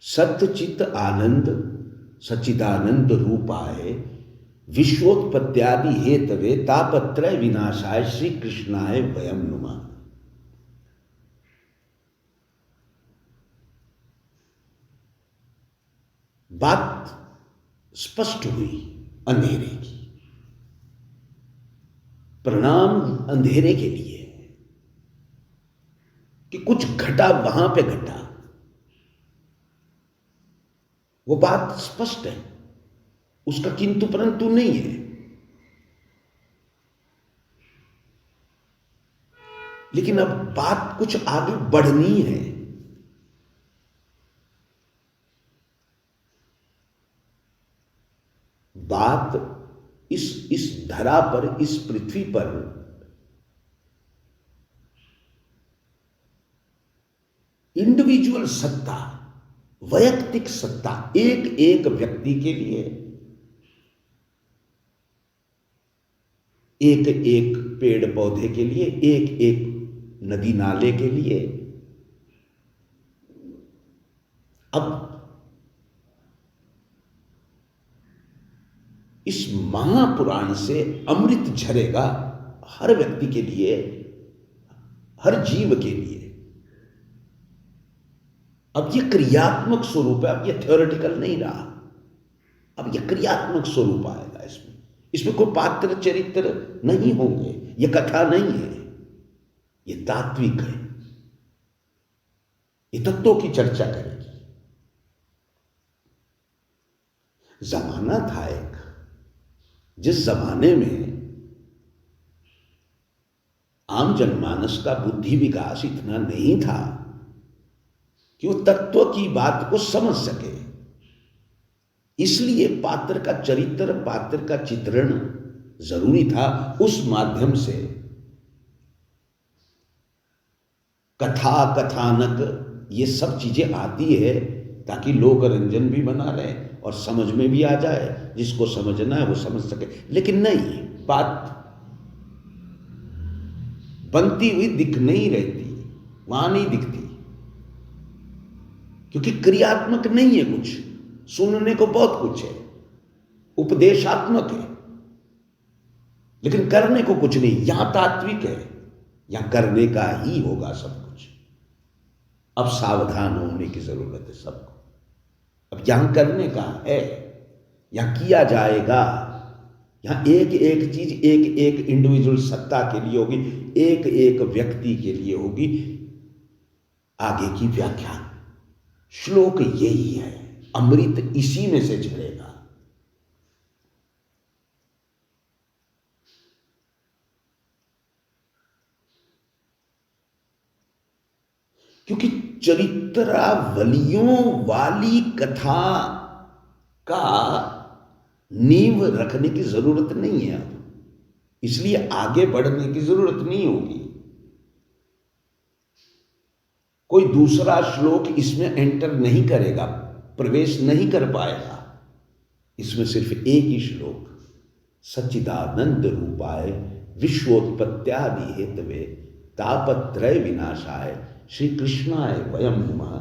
सत्यचित आनंद सच्चिदानंद रूपाय विश्वोत्पत्त्यादि Hathaway तापत्रय विनाशाय श्री कृष्णाय वयम नुमः। बात स्पष्ट हुई अंधेरे की। प्रणाम अंधेरे के लिए कि कुछ घटा वहां पे घटा, वो बात स्पष्ट है, उसका किंतु परंतु नहीं है। लेकिन अब बात कुछ आगे बढ़नी है। बात इस धरा पर, इस पृथ्वी पर इंडिविजुअल सत्ता, वैयक्तिक सत्ता, एक एक व्यक्ति के लिए, एक एक पेड़ पौधे के लिए, एक एक नदी नाले के लिए। अब इस महापुराण से अमृत झरेगा हर व्यक्ति के लिए, हर जीव के लिए। अब ये क्रियात्मक स्वरूप है, अब ये थ्योरेटिकल नहीं रहा, अब ये क्रियात्मक स्वरूप आएगा। इसमें कोई पात्र चरित्र नहीं होंगे, ये कथा नहीं है, ये तात्विक है, ये तत्वों की चर्चा करेगी। जमाना था एक, जिस जमाने में आम जनमानस का बुद्धि विकास इतना नहीं था कि वो तत्व की बात को समझ सके। इसलिए पात्र का चरित्र, पात्र का चित्रण जरूरी था। उस माध्यम से कथा, कथानक, ये सब चीजें आती है ताकि लोक रंजन भी बना रहे और समझ में भी आ जाए, जिसको समझना है वो समझ सके। लेकिन नहीं, बात बनती हुई दिख नहीं रहती, वहां नहीं दिखती, क्योंकि क्रियात्मक नहीं है कुछ। सुनने को बहुत कुछ है, उपदेशात्मक है, लेकिन करने को कुछ नहीं। यहां तात्विक है, यहां करने का ही होगा सब कुछ। अब सावधान होने की जरूरत है सबको। अब यहां करने का है, यहां किया जाएगा। यहां एक एक चीज एक एक इंडिविजुअल सत्ता के लिए होगी, एक एक व्यक्ति के लिए होगी। आगे की व्याख्या, श्लोक यही है, अमृत इसी में से झरेगा। क्योंकि चरित्रावलियों वाली कथा का नींव रखने की जरूरत नहीं है अब, इसलिए आगे बढ़ने की जरूरत नहीं होगी। कोई दूसरा श्लोक इसमें एंटर नहीं करेगा, प्रवेश नहीं कर पाएगा। इसमें सिर्फ एक ही श्लोक, सच्चिदानंद रूपाय विश्वोत्पत्त्यादि हेतवे तापत्रय विनाशाय श्री कृष्णाय वयम नुमः।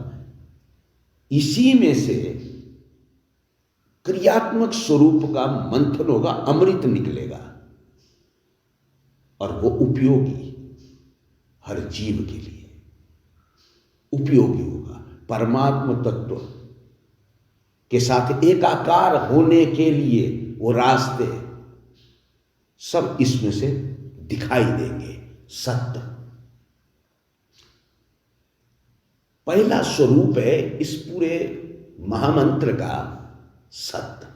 इसी में से क्रियात्मक स्वरूप का मंथन होगा, अमृत निकलेगा, और वो उपयोगी, हर जीव के लिए उपयोगी होगा। परमात्म तत्व के साथ एकाकार होने के लिए वो रास्ते सब इसमें से दिखाई देंगे। सत्य पहला स्वरूप है इस पूरे महामंत्र का, सत्य।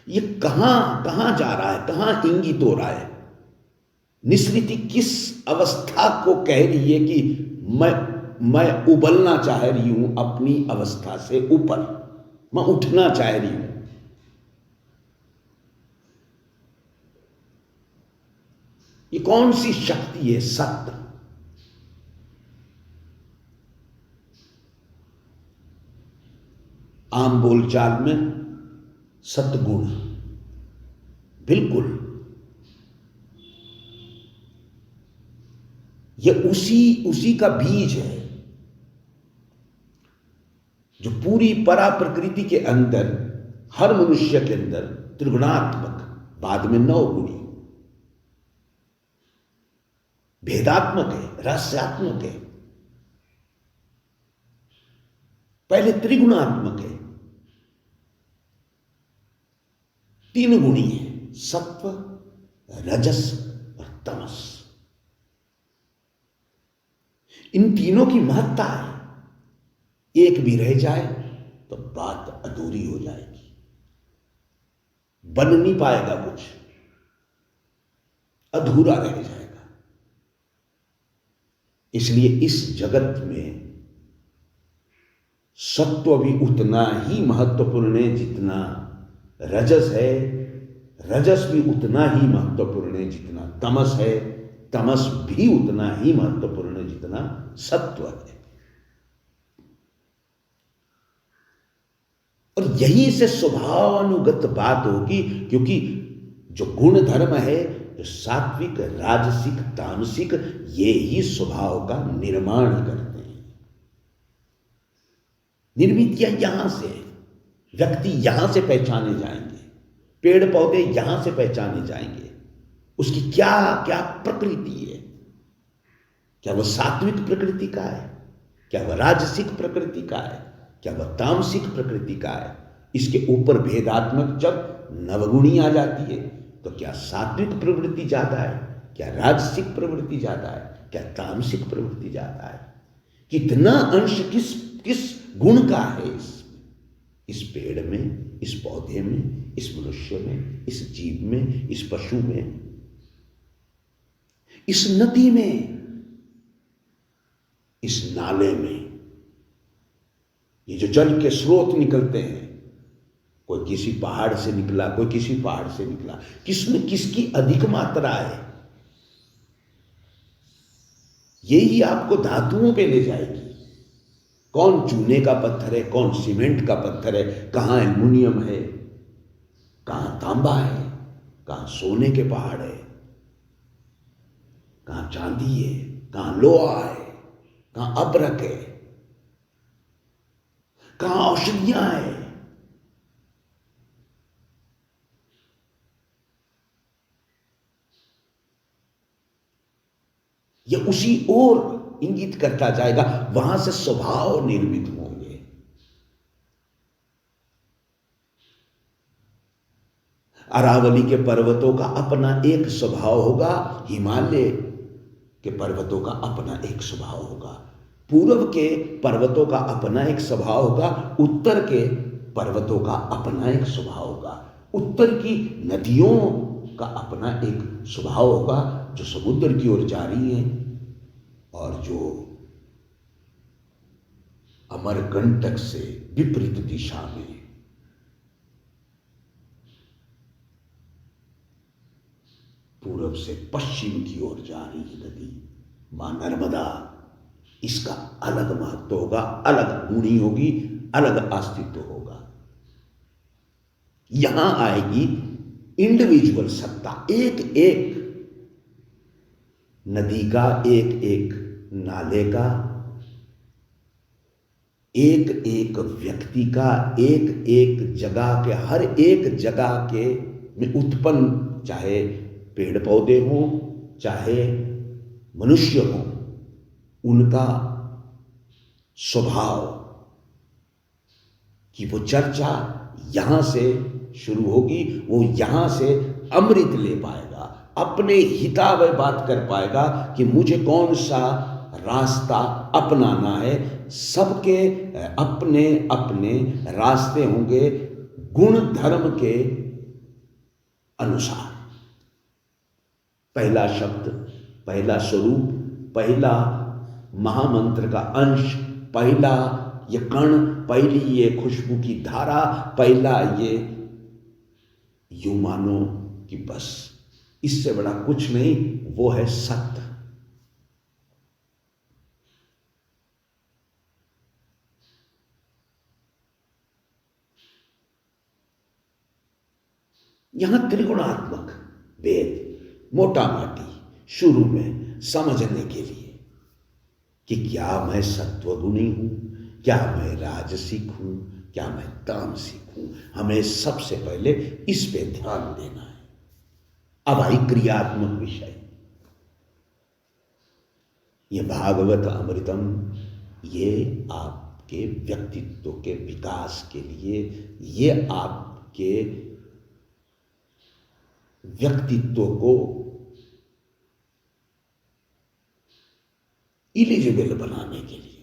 ये कहां जा रहा है, कहां इंगित हो रहा है? निसृति किस अवस्था को कह रही है कि मैं उबलना चाह रही हूं अपनी अवस्था से ऊपर, मैं उठना चाह रही हूं। ये कौन सी शक्ति है? सत्य। आम बोलचाल में सत्गुण, बिल्कुल, ये उसी उसी का बीज है जो पूरी परा प्रकृति के अंदर, हर मनुष्य के अंदर त्रिगुणात्मक, बाद में नवगुणी, भेदात्मक है, रहस्यात्मक है, पहले त्रिगुणात्मक है, तीन गुणी है, सत्व, रजस और तमस। इन तीनों की महत्ता है, एक भी रह जाए तो बात अधूरी हो जाएगी, बन नहीं पाएगा, कुछ अधूरा रह जाएगा। इसलिए इस जगत में सत्व भी उतना ही महत्वपूर्ण है जितना रजस है, रजस भी उतना ही महत्वपूर्ण है जितना तमस है, तमस भी उतना ही महत्वपूर्ण है जितना सत्व है। और यही से स्वभावानुगत बात होगी, क्योंकि जो गुण धर्म है, जो सात्विक, राजसिक, तामसिक, ये ही स्वभाव का निर्माण करते हैं। निर्मितियां यहां से, व्यक्ति यहां से पहचाने जाएंगे, पेड़ पौधे यहां से पहचाने जाएंगे, उसकी क्या क्या प्रकृति है, क्या वह सात्विक प्रकृति का है, क्या वह राजसिक प्रकृति का है, क्या वह तामसिक प्रकृति का है। इसके ऊपर भेदात्मक जब नवगुणी आ जाती है तो क्या सात्विक प्रवृत्ति ज्यादा है, क्या राजसिक प्रवृत्ति ज्यादा है, क्या तामसिक प्रवृत्ति ज्यादा है, कितना अंश किस किस गुण का है इस पेड़ में, इस पौधे में, इस मनुष्य में, इस जीव में, इस पशु में, इस नदी में, इस नाले में। ये जो जल के स्रोत निकलते हैं, कोई किसी पहाड़ से निकला, कोई किसी पहाड़ से निकला, किसमें किसकी अधिक मात्रा है, यही आपको धातुओं पे ले जाएगी। कौन चूने का पत्थर है, कौन सीमेंट का पत्थर है, कहां एल्युमिनियम है, कहां तांबा है, कहां सोने के पहाड़ है, कहां चांदी है, कहां लोहा है, कहां अब्रक है, कहां औषधियां है। यह उसी ओर इंगित करता जाएगा, वहां से स्वभाव निर्मित होंगे। अरावली के पर्वतों का अपना एक स्वभाव होगा, हिमालय के पर्वतों का अपना एक स्वभाव होगा, पूर्व के पर्वतों का अपना एक स्वभाव होगा, उत्तर के पर्वतों का अपना एक स्वभाव होगा, उत्तर की नदियों का अपना एक स्वभाव होगा जो समुद्र की ओर जा रही हैं, और जो अमरकंटक से विपरीत दिशा में पूरब से पश्चिम की ओर जा रही नदी मां नर्मदा, इसका अलग महत्व होगा, अलग गुणी होगी, अलग अस्तित्व होगा। यहां आएगी इंडिविजुअल सत्ता, एक एक नदी का, एक एक नाले का, एक एक व्यक्ति का, एक एक जगह के, हर एक जगह के में उत्पन्न, चाहे पेड़ पौधे हों, चाहे मनुष्य हों, उनका स्वभाव की वो चर्चा यहां से शुरू होगी। वो यहां से अमृत ले पाएगा, अपने हितावह बात कर पाएगा कि मुझे कौन सा रास्ता अपनाना है। सबके अपने अपने रास्ते होंगे गुण धर्म के अनुसार। पहला शब्द, पहला स्वरूप, पहला महामंत्र का अंश, पहला ये कण, पहली ये खुशबू की धारा, पहला ये यूं मानो कि बस इससे बड़ा कुछ नहीं, वो है सत्य। यहां त्रिगुणात्मक वेद मोटा माटी शुरू में समझने के लिए कि क्या मैं सत्वगुणी हूं, क्या मैं राजसिक हूं, क्या मैं तामसिक हूं, हमें सबसे पहले इस पे ध्यान देना है। अब आई क्रियात्मक विषय। ये भागवत अमृतम ये आपके व्यक्तित्व के विकास के लिए, ये आपके व्यक्तित्व को इलिजिबल बनाने के लिए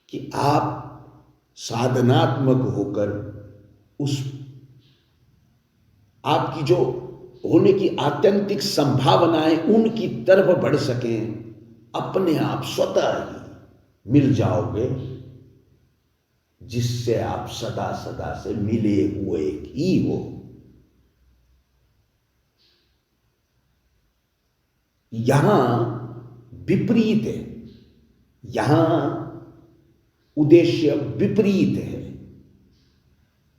कि आप साधनात्मक होकर उस आपकी जो होने की आत्यंतिक संभावनाएं उनकी तरफ बढ़ सकें, अपने आप स्वतः ही मिल जाओगे जिससे आप सदा सदा से मिले हुए ही हो। यहां विपरीत है, यहां उद्देश्य विपरीत है,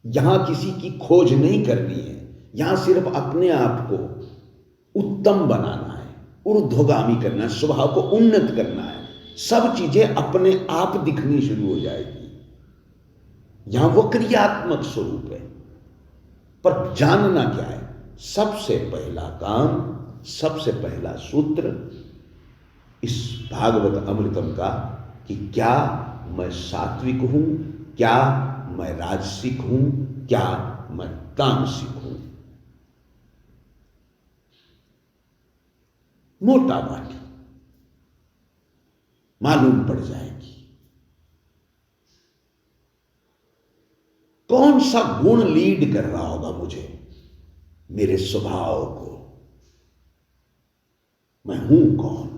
यहां किसी की खोज नहीं करनी है, यहां सिर्फ अपने आप को उत्तम बनाना है, ऊर्ध्वगामी करना है, स्वभाव को उन्नत करना है, सब चीजें अपने आप दिखनी शुरू हो जाएगी। यहां वो क्रियात्मक स्वरूप है। पर जानना क्या है? सबसे पहला काम, सबसे पहला सूत्र इस भागवत अमृतम का कि क्या मैं सात्विक हूं, क्या मैं राजसिक हूं, क्या मैं तामसिक हूं। मोटा माटी मालूम पड़ जाएगी कौन सा गुण लीड कर रहा होगा मुझे, मेरे स्वभाव को। मैं हूं कौन,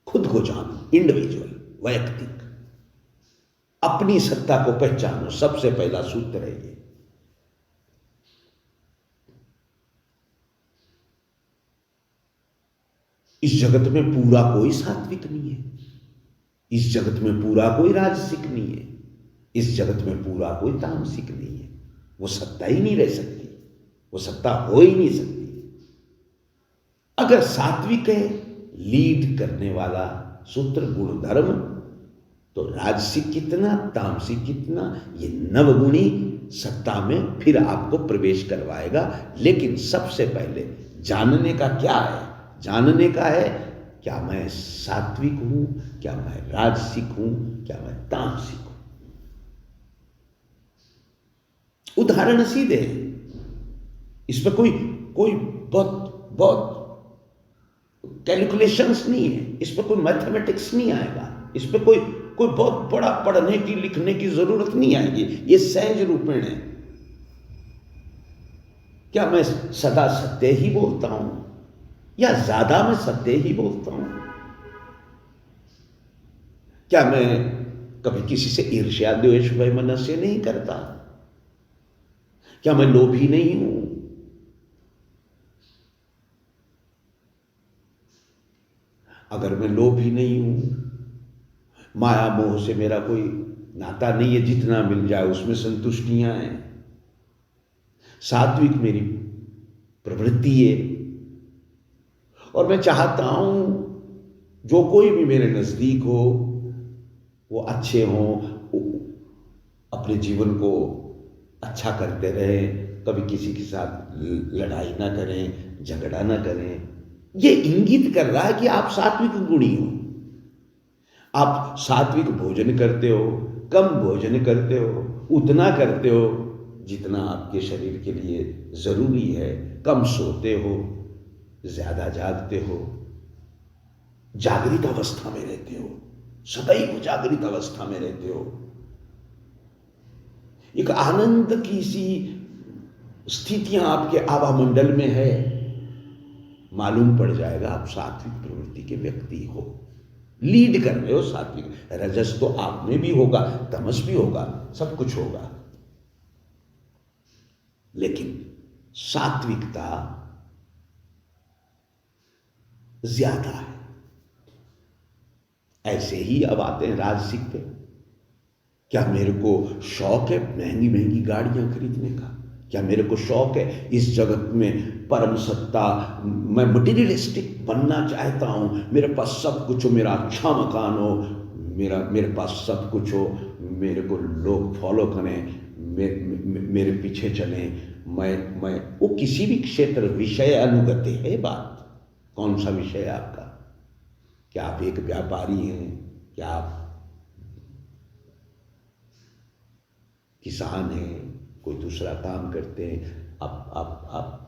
खुद को जानो, इंडिविजुअल, वैयक्तिक, अपनी सत्ता को पहचानो। सबसे पहला सूत्र है ये। इस जगत में पूरा कोई सात्विक नहीं है, इस जगत में पूरा कोई राजसिक नहीं है, इस जगत में पूरा कोई तामसिक नहीं है। वो सत्ता ही नहीं रह सकती, वो सत्ता हो ही नहीं सकती। अगर सात्विक है, लीड करने वाला सूत्र गुणधर्म, तो राजसिक कितना, तामसिक कितना, ये नवगुणी सत्ता में फिर आपको प्रवेश करवाएगा। लेकिन सबसे पहले जानने का क्या है? जानने का है क्या मैं सात्विक हूं, क्या मैं राजसिक हूं, क्या मैं तामसिक हूं। उदाहरण सीधे हैं, इसमें कोई कोई बहुत बहुत कैलकुलेशंस नहीं है, इसमें कोई मैथमेटिक्स नहीं आएगा, इसमें कोई कोई बहुत बड़ा पढ़ने की लिखने की जरूरत नहीं आएगी। ये सहज रूपेण है। क्या मैं सदा सत्य ही बोलता हूं या ज्यादा मैं सत्य ही बोलता हूं? क्या मैं कभी किसी से ईर्ष्या द्वेष वैमनस्य नहीं करता? क्या मैं लोभी नहीं हूं? अगर मैं लोभी नहीं हूं, माया मोह से मेरा कोई नाता नहीं है, जितना मिल जाए उसमें संतुष्टियां हैं, सात्विक मेरी प्रवृत्ति है, और मैं चाहता हूं जो कोई भी मेरे नजदीक हो वो अच्छे हों, अपने जीवन को अच्छा करते रहें, कभी किसी के साथ लड़ाई ना करें, झगड़ा ना करें। ये इंगित कर रहा है कि आप सात्विक गुणी हो। आप सात्विक भोजन करते हो, कम भोजन करते हो, उतना करते हो जितना आपके शरीर के लिए जरूरी है, कम सोते हो, ज्यादा जागते हो, जागृत अवस्था में रहते हो, सदैव जागृत अवस्था में रहते हो। एक आनंद की सी स्थितियां आपके आवामंडल में है, मालूम पड़ जाएगा आप सात्विक प्रवृत्ति के व्यक्ति हो, लीड कर रहे हो सात्विक। रजस तो आप में भी होगा, तमस भी होगा, सब कुछ होगा, लेकिन सात्विकता ज्यादा है। ऐसे ही अब आते हैं राजसिक पे। क्या मेरे को शौक है महंगी महंगी गाड़ियां खरीदने का? क्या मेरे को शौक है इस जगत में परम सत्ता, मैं मटीरियलिस्टिक बनना चाहता हूँ, मेरे पास सब कुछ हो, मेरा अच्छा मकान हो, मेरे पास सब कुछ हो, मेरे को लोग फॉलो करें, मेरे पीछे चलें, मैं वो किसी भी क्षेत्र विषय अनुगत है बात। कौन सा विषय है आपका? क्या आप एक व्यापारी हैं? क्या आप किसान हैं? कोई दूसरा काम करते हैं? आप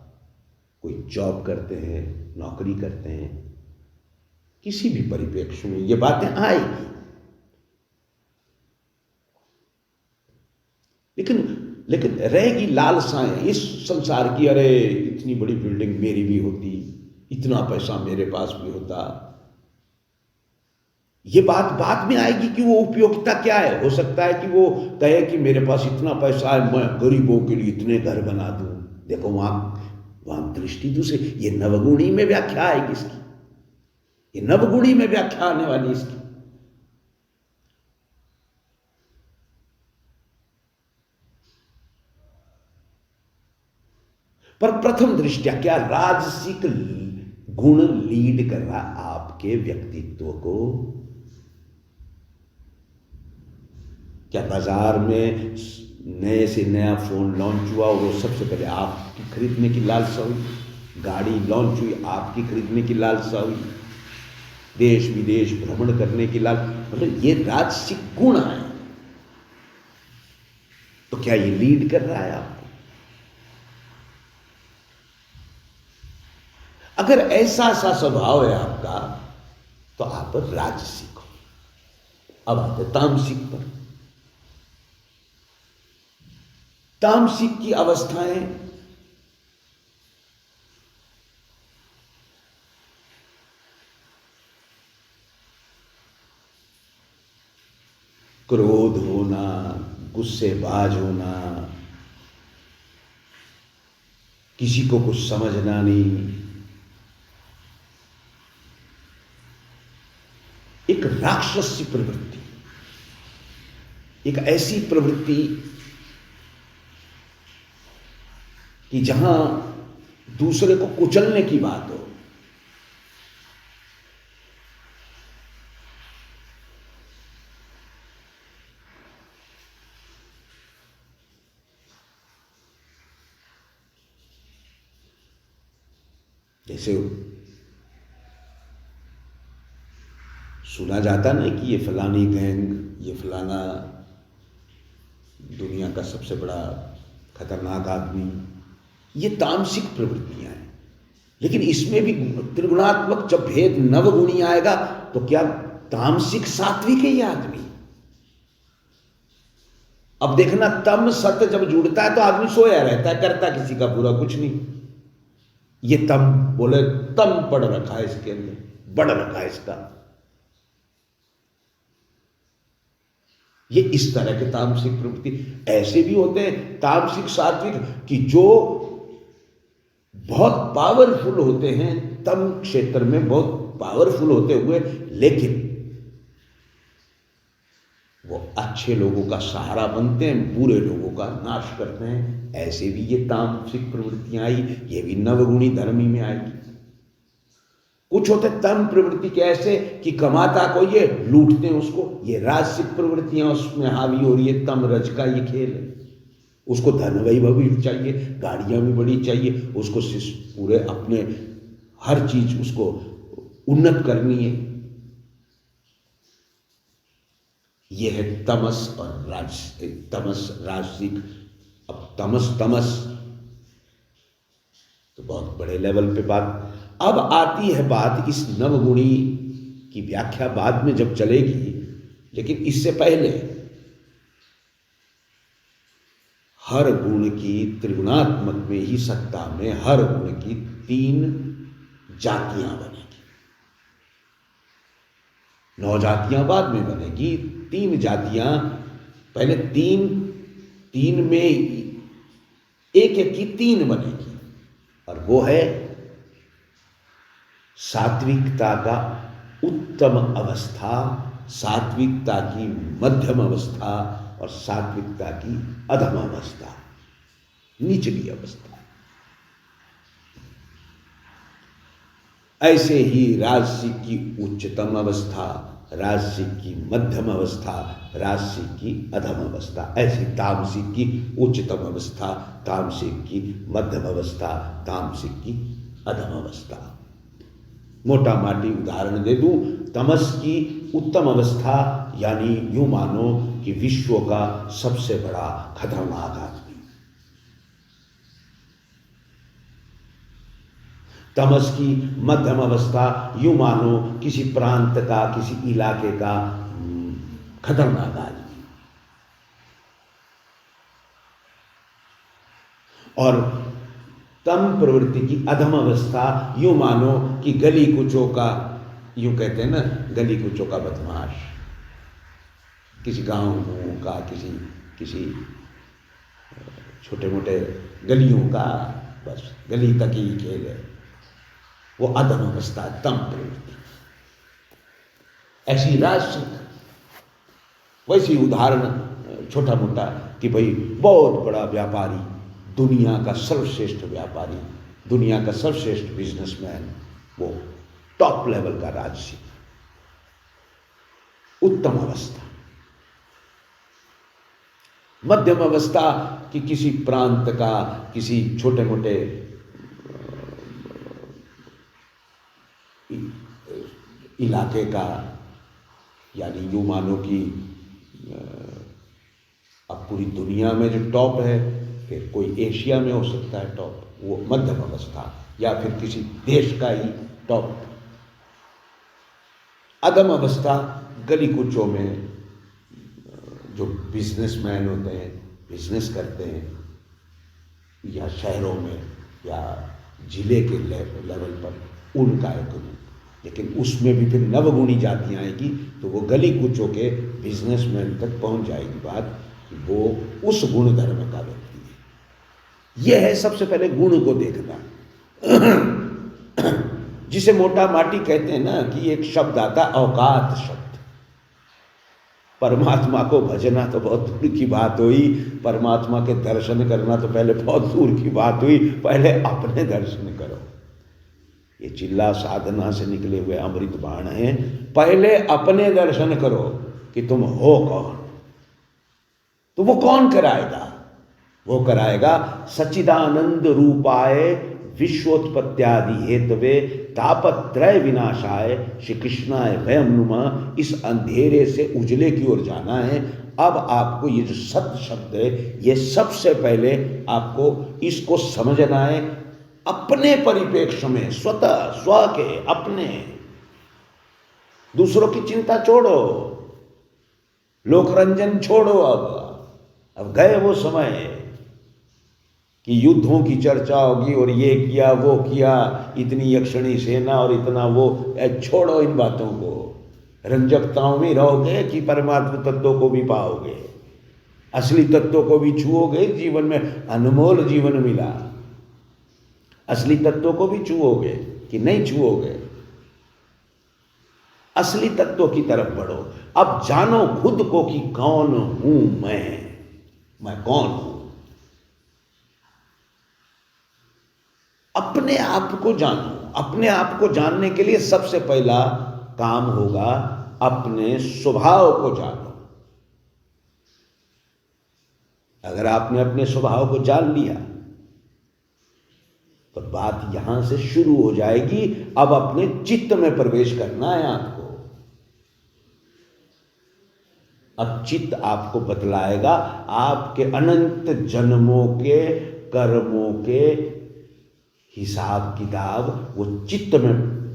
कोई जॉब करते हैं, नौकरी करते हैं? किसी भी परिप्रेक्ष्य में ये बातें आएगी। लेकिन रहेगी लालसाएं इस संसार की, अरे इतनी बड़ी बिल्डिंग मेरी भी होती, इतना पैसा मेरे पास भी होता। ये बात बाद में आएगी कि वो उपयोगिता क्या है। हो सकता है कि वो कहे कि मेरे पास इतना पैसा है, मैं गरीबों के लिए इतने घर बना दूं। देखो वहां दृष्टि दूसरी, ये नवगुणी में व्याख्या आएगी इसकी, ये नवगुणी में व्याख्या आने वाली इसकी। पर प्रथम दृष्टया क्या राजसिक गुण लीड कर रहा आपके व्यक्तित्व को? क्या बाजार में नए से नया फोन लॉन्च हुआ और वो सबसे पहले आपकी खरीदने की लालसा हुई, गाड़ी लॉन्च हुई आपकी खरीदने की लालसा हुई, देश विदेश भ्रमण करने की मतलब ये राजसिक गुण है। तो क्या ये लीड कर रहा है आपको? अगर ऐसा सा स्वभाव है आपका तो आप राजसिक हो। अब आते तामसिक पर। तामसिक की अवस्थाएं क्रोध होना, गुस्सेबाज होना, किसी को कुछ समझना नहीं, एक राक्षसी प्रवृत्ति, एक ऐसी प्रवृत्ति कि जहां दूसरे को कुचलने की बात हो। जैसे सुना जाता ना कि ये फलानी गैंग, ये फलाना दुनिया का सबसे बड़ा खतरनाक आदमी, ये तामसिक प्रवृत्तियां हैं। लेकिन इसमें भी त्रिगुणात्मक जब भेद नवगुणी आएगा तो क्या तामसिक सात्विक है ये आदमी? अब देखना, तम सत जब जुड़ता है तो आदमी सोया रहता है, करता किसी का बुरा कुछ नहीं। ये तम बोले, तम पड़ रखा है इसके अंदर, बढ़ रखा है इसका। ये इस तरह के तामसिक प्रवृत्ति ऐसे भी होते हैं तामसिक सात्विक कि जो बहुत पावरफुल होते हैं, तम क्षेत्र में बहुत पावरफुल होते हुए, लेकिन वो अच्छे लोगों का सहारा बनते हैं, बुरे लोगों का नाश करते हैं। ऐसे भी ये तामसिक प्रवृत्तियां आई, ये भी नवगुणी धर्मी में आएगी। कुछ होते तम प्रवृत्ति के ऐसे कि कमाता को ये लूटते हैं उसको, ये राजसिक प्रवृत्तियां उसमें हावी हो रही है, तम रज का ये खेल है। उसको धन वैभव भी चाहिए, गाड़ियां भी बड़ी चाहिए, उसको पूरे अपने हर चीज उसको उन्नत करनी है। यह है तमस और तमस राजसिक। अब तमस तो बहुत बड़े लेवल पे बात। अब आती है बात इस नवगुणी की व्याख्या बाद में जब चलेगी, लेकिन इससे पहले हर गुण की त्रिगुणात्मक में ही सत्ता में हर गुण की 3 जातियां बनेगी। 9 जातियां बाद में बनेगी, 3 जातियां पहले, तीन में एक की 3 बनेगी। और वो है सात्विकता का उत्तम अवस्था, सात्विकता की मध्यम अवस्था, और सात्विकता की अधम अवस्था, निचली अवस्था। ऐसे ही राजसिक की उच्चतम अवस्था, राजसिक की मध्यम अवस्था, राजसिक की अधम अवस्था, ऐसी तामसिक की उच्चतम अवस्था, तामसिक की मध्यम अवस्था, तामसिक की अधम अवस्था। मोटा माटी उदाहरण दे दूं, तमस की उत्तम अवस्था यानी यूं मानो कि विश्व का सबसे बड़ा खतरनाक आदमी। तमस की मध्यम अवस्था यूं मानो किसी प्रांत का, किसी इलाके का खतरनाक आदमी। और तम प्रवृत्ति की अधम अवस्था यूं मानो कि गली कुचों का, यूं कहते हैं ना, गली कुचों का बदमाश, किसी गांव का, किसी किसी छोटे मोटे गलियों का, बस गली तक ही खेल है, वो अधम अवस्था, तम प्रवृत्ति। ऐसी राजसिक, वैसी उदाहरण छोटा मोटा कि भाई बहुत बड़ा व्यापारी, दुनिया का सर्वश्रेष्ठ व्यापारी, दुनिया का सर्वश्रेष्ठ बिजनेसमैन, वो टॉप लेवल का राजसिक, उत्तम अवस्था। मध्यम अवस्था कि किसी प्रांत का, किसी छोटे मोटे इलाके का, यानी यूं मानो कि अब पूरी दुनिया में जो टॉप है, फिर कोई एशिया में हो सकता है टॉप, वो मध्यम अवस्था, या फिर किसी देश का ही टॉप। अधम अवस्था गली कुचों में जो बिजनेसमैन होते हैं, बिजनेस करते हैं, या शहरों में या जिले के लेवल पर, उनका एक रूप। लेकिन उसमें भी फिर नवगुणी जातियाँ आएगी, तो वो गली कुचों के बिजनेसमैन तक पहुंच जाएगी बात कि वो उस गुण धर्म का व्यक्ति है। यह है सबसे पहले गुण को देखना। जिसे मोटा माटी कहते हैं ना, कि एक शब्द आता औकात शब्द। परमात्मा को भजना तो बहुत दूर की बात हुई, परमात्मा के दर्शन करना तो पहले बहुत दूर की बात हुई, पहले अपने दर्शन करो। ये चिल्ला साधना से निकले हुए अमृत बाण हैं। पहले अपने दर्शन करो कि तुम हो कौन। तो वो कौन कराएगा? वो कराएगा सच्चिदानंद रूपाय विश्वोत्पत्त्यादि हेतवे तापत्रय विनाशाय श्री कृष्णाय वयम नुमः। इस अंधेरे से उजले की ओर जाना है। अब आपको ये जो सत्य शब्द है, ये सबसे पहले आपको इसको समझना है अपने परिप्रेक्ष्य में, स्वतः स्व के अपने। दूसरों की चिंता छोड़ो, लोकरंजन छोड़ो। अब गए वो समय कि युद्धों की चर्चा होगी और ये किया वो किया, इतनी यक्षणी सेना और इतना वो। छोड़ो इन बातों को। रंजकताओं में रहोगे कि परमात्मा तत्वों को भी पाओगे, असली तत्वों को भी छुओगे। जीवन में अनमोल जीवन मिला, असली तत्वों को भी छुओगे कि नहीं छुओगे? असली तत्वों की तरफ बढ़ो। अब जानो खुद को कि कौन हूं मैं कौन हूं। अपने आप को जानो। अपने आप को जानने के लिए सबसे पहला काम होगा अपने स्वभाव को जानो। अगर आपने अपने स्वभाव को जान लिया तो बात यहां से शुरू हो जाएगी। अब अपने चित्त में प्रवेश करना है आपको। अब चित्त आपको बतलाएगा आपके अनंत जन्मों के कर्मों के हिसाब किताब वो चित्त में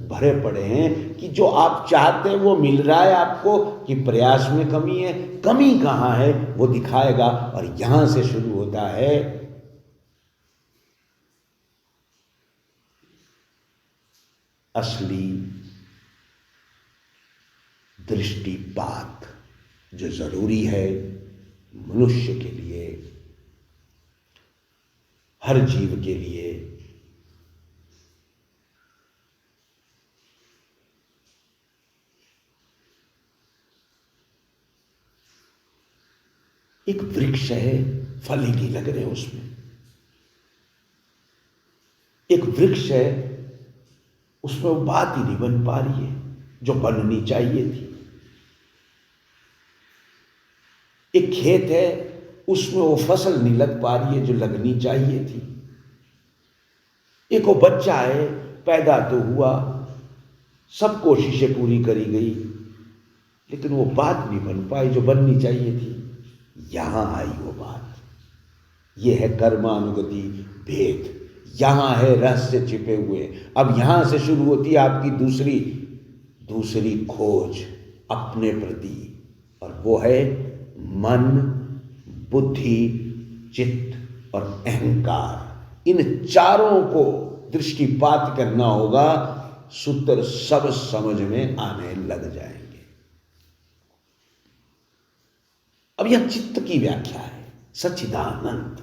भरे पड़े हैं कि जो आप चाहते हैं वो मिल रहा है आपको, कि प्रयास में कमी है। कमी कहाँ है वो दिखाएगा। और यहां से शुरू होता है असली दृष्टिपात, जो जरूरी है मनुष्य के लिए, हर जीव के लिए। वृक्ष है, फल ही नहीं लग रहे उसमें। एक वृक्ष है, उसमें वो बात ही नहीं बन पा रही है जो बननी चाहिए थी। एक खेत है, उसमें वो फसल नहीं लग पा रही है जो लगनी चाहिए थी। एक वो बच्चा है, पैदा तो हुआ, सब कोशिशें पूरी करी गई, लेकिन वो बात नहीं बन पाई जो बननी चाहिए थी। यहां आई वो बात। ये है कर्मानुगति भेद, यहां है रहस्य छिपे हुए। अब यहां से शुरू होती है आपकी दूसरी खोज अपने प्रति, और वो है मन, बुद्धि, चित्त और अहंकार। इन चारों को दृष्टिपात करना होगा, सूत्र सब समझ में आने लग जाएंगे। अब यह चित्त की व्याख्या है, सच्चिदानंद,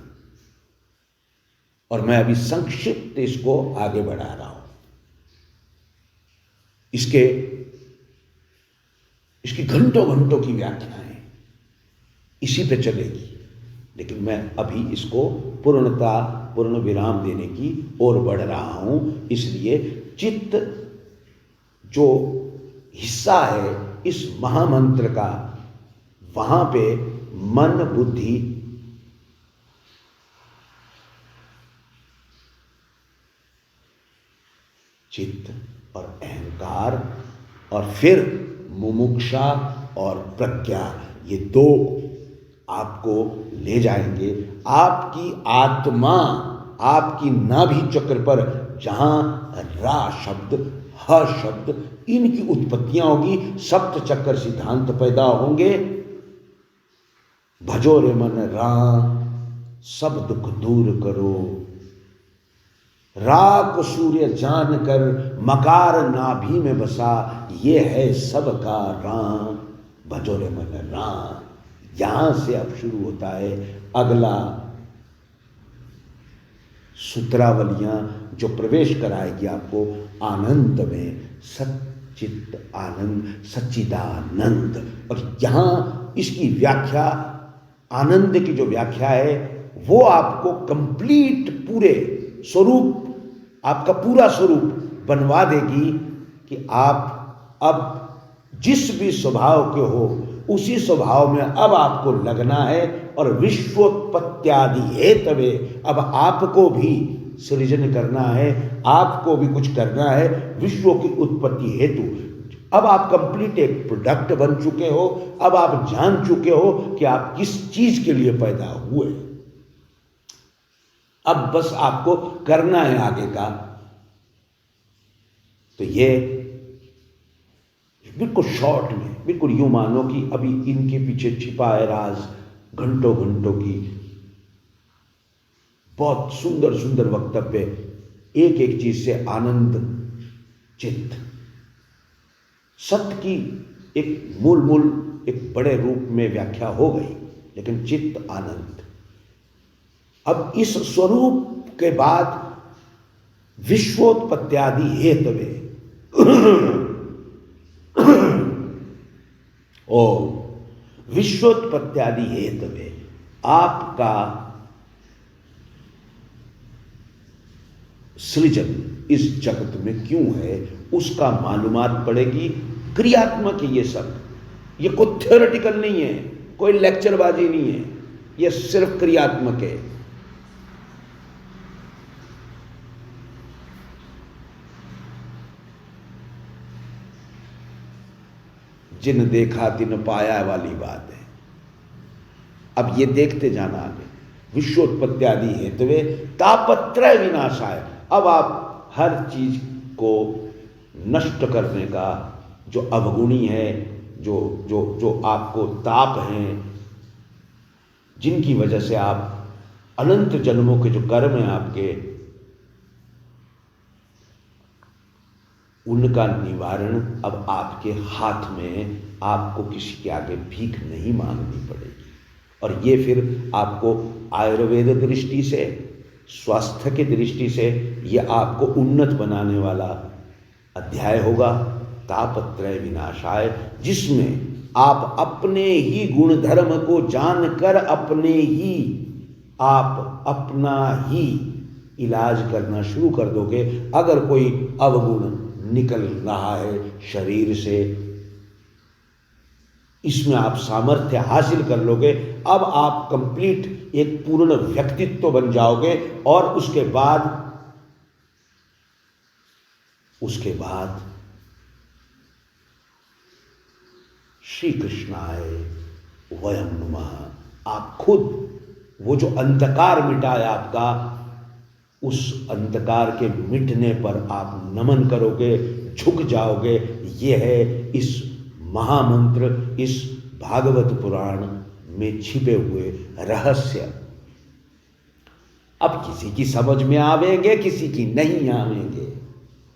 और मैं अभी संक्षिप्त इसको आगे बढ़ा रहा हूं। इसकी घंटों घंटों की व्याख्याएं इसी पे चलेगी, लेकिन मैं अभी इसको पूर्ण विराम देने की ओर बढ़ रहा हूं। इसलिए चित्त जो हिस्सा है इस महामंत्र का, वहां पे मन, बुद्धि, चित्त और अहंकार, और फिर मुमुक्षा और प्रज्ञा, ये दो आपको ले जाएंगे आपकी आत्मा, आपकी नाभि चक्र पर, जहां रा शब्द, ह शब्द, इनकी उत्पत्तियां होगी, सप्त चक्र सिद्धांत पैदा होंगे। भजो रे मन राम, सब दुख दूर करो, रा को सूर्य जान कर, मकार नाभि में बसा, ये है सबका राम, भजो रे मन राम। यहां से अब शुरू होता है अगला सूत्रावलियां जो प्रवेश कराएगी आपको आनंद में, सच्चित आनंद, सच्चिदानंद। और यहां इसकी व्याख्या, आनंद की जो व्याख्या है, वो आपको कंप्लीट पूरे स्वरूप, आपका पूरा स्वरूप बनवा देगी कि आप अब जिस भी स्वभाव के हो उसी स्वभाव में अब आपको लगना है, और विश्वोत्पत्त्यादि हेतवे, अब आपको भी सृजन करना है, आपको भी कुछ करना है विश्व की उत्पत्ति हेतु। अब आप कंप्लीट एक प्रोडक्ट बन चुके हो, अब आप जान चुके हो कि आप किस चीज के लिए पैदा हुए। अब बस आपको करना है आगे का। तो ये बिल्कुल शॉर्ट में, बिल्कुल यूं मानो कि अभी इनके पीछे छिपा है राज घंटों घंटों की, बहुत सुंदर सुंदर वक्तव्य, एक एक चीज से आनंद, चित्त, सत्य की एक मूल एक बड़े रूप में व्याख्या हो गई, लेकिन चित्त आनंद। अब इस स्वरूप के बाद विश्वोत्पत्त्यादि हेतवे और विश्वोत्पत्त्यादि हेतवे, आपका सृजन इस जगत में क्यों है उसका मालूमात पड़ेगी। क्रियात्मक है ये सब, ये कोई थ्योरेटिकल नहीं है, कोई लेक्चरबाजी नहीं है, ये सिर्फ क्रियात्मक है। जिन देखा तिन पाया वाली बात है। अब ये देखते जाना आगे, विश्वोत्पत्त्यादि हेतवे तापत्रय विनाशाय। अब आप हर चीज को नष्ट करने का जो अवगुणी है, जो जो जो आपको ताप हैं, जिनकी वजह से आप अनंत जन्मों के जो कर्म हैं आपके, उनका निवारण अब आपके हाथ में, आपको किसी के आगे भीख नहीं मांगनी पड़ेगी। और ये फिर आपको आयुर्वेद दृष्टि से, स्वास्थ्य की दृष्टि से, ये आपको उन्नत बनाने वाला अध्याय होगा, तापत्रय विनाशाय, जिसमें आप अपने ही गुण धर्म को जानकर अपने ही आप अपना ही इलाज करना शुरू कर दोगे। अगर कोई अवगुण निकल रहा है शरीर से, इसमें आप सामर्थ्य हासिल कर लोगे, अब आप कंप्लीट एक पूर्ण व्यक्तित्व बन जाओगे। और उसके बाद श्री कृष्णाय वयम नमः। आप खुद वो जो अंधकार मिटा है आपका, उस अंधकार के मिटने पर आप नमन करोगे, झुक जाओगे। ये है इस महामंत्र, इस भागवत पुराण में छिपे हुए रहस्य। अब किसी की समझ में आवेंगे, किसी की नहीं आवेंगे।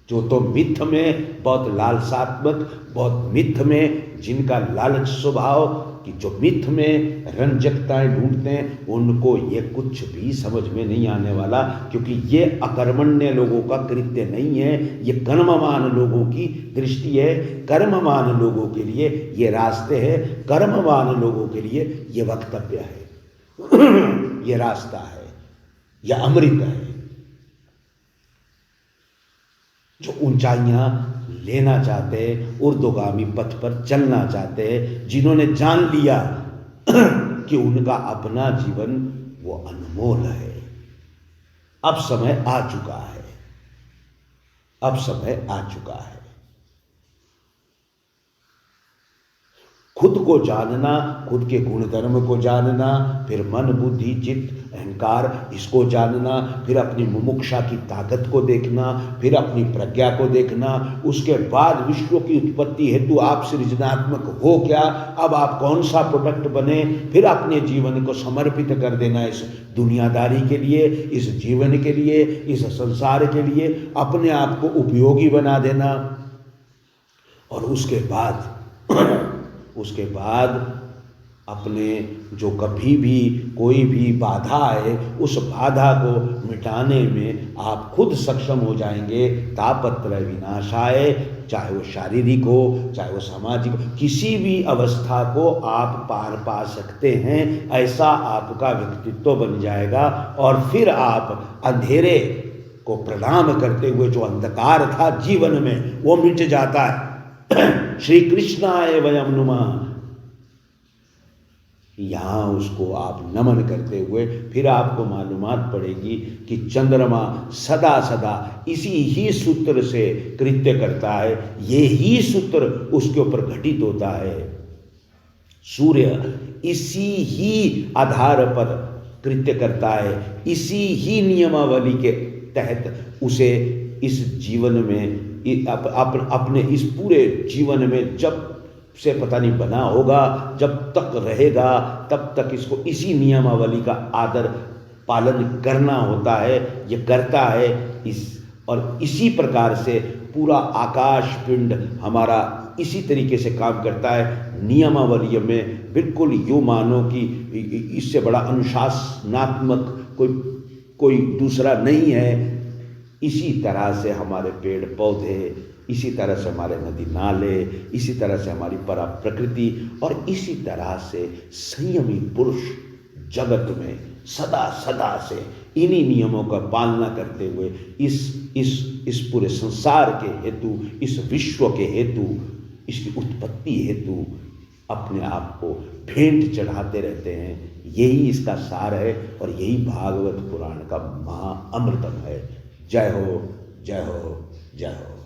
जो तो मिथ में बहुत लालसात्मक, बहुत मिथ में जिनका लालच स्वभाव, कि जो मिथ में रंजकताएं ढूंढते हैं, उनको ये कुछ भी समझ में नहीं आने वाला, क्योंकि ये अकर्मण्य लोगों का कृत्य नहीं है, ये कर्मवान लोगों की दृष्टि है। कर्मवान लोगों के लिए ये रास्ते हैं, कर्मवान लोगों के लिए ये वक्तव्य है, ये रास्ता है, यह अमृत है। जो ऊंचाइयां लेना चाहते हैं, ऊर्ध्वगामी पथ पर चलना चाहते हैं, जिन्होंने जान लिया कि उनका अपना जीवन वो अनमोल है, अब समय आ चुका है, अब समय आ चुका है। खुद को जानना, खुद के गुण धर्म को जानना, फिर मन बुद्धि चित्त अहंकार इसको जानना, फिर अपनी मुमुक्षा की ताकत को देखना, फिर अपनी प्रज्ञा को देखना, उसके बाद विश्व की उत्पत्ति हेतु आप सृजनात्मक हो क्या, अब आप कौन सा प्रोडक्ट बने, फिर अपने जीवन को समर्पित कर देना इस दुनियादारी के लिए, इस जीवन के लिए, इस संसार के लिए, अपने आप को उपयोगी बना देना। और उसके बाद अपने जो कभी भी कोई भी बाधा आए, उस बाधा को मिटाने में आप खुद सक्षम हो जाएंगे। तापत्रय विनाशाय, चाहे वो शारीरिक हो, चाहे वो सामाजिक, किसी भी अवस्था को आप पार पा सकते हैं, ऐसा आपका व्यक्तित्व बन जाएगा। और फिर आप अंधेरे को प्रणाम करते हुए, जो अंधकार था जीवन में, वो मिट जाता है। श्री कृष्णाय वयम नमः, यहां उसको आप नमन करते हुए फिर आपको मालूमात पड़ेगी कि चंद्रमा सदा सदा इसी ही सूत्र से कृत्य करता है, ये ही सूत्र उसके ऊपर घटित होता है। सूर्य इसी ही आधार पर कृत्य करता है, इसी ही नियमावली के तहत उसे इस जीवन में अपने इस पूरे जीवन में जब से पता नहीं बना होगा, जब तक रहेगा तब तक इसको इसी नियमावली का आदर पालन करना होता है, ये करता है। और इसी प्रकार से पूरा आकाश पिंड हमारा इसी तरीके से काम करता है। नियमावली में बिल्कुल यूँ मानो कि इससे बड़ा अनुशासनात्मक कोई दूसरा नहीं है। इसी तरह से हमारे पेड़ पौधे, इसी तरह से हमारे नदी नाले, इसी तरह से हमारी परा प्रकृति, और इसी तरह से संयमी पुरुष जगत में सदा सदा से इन्हीं नियमों का पालना करते हुए इस पूरे संसार के हेतु, इस विश्व के हेतु, इसकी उत्पत्ति हेतु अपने आप को भेंट चढ़ाते रहते हैं। यही इसका सार है और यही भागवत पुराण का महा अमृतम है। जय हो, जय हो, जय हो।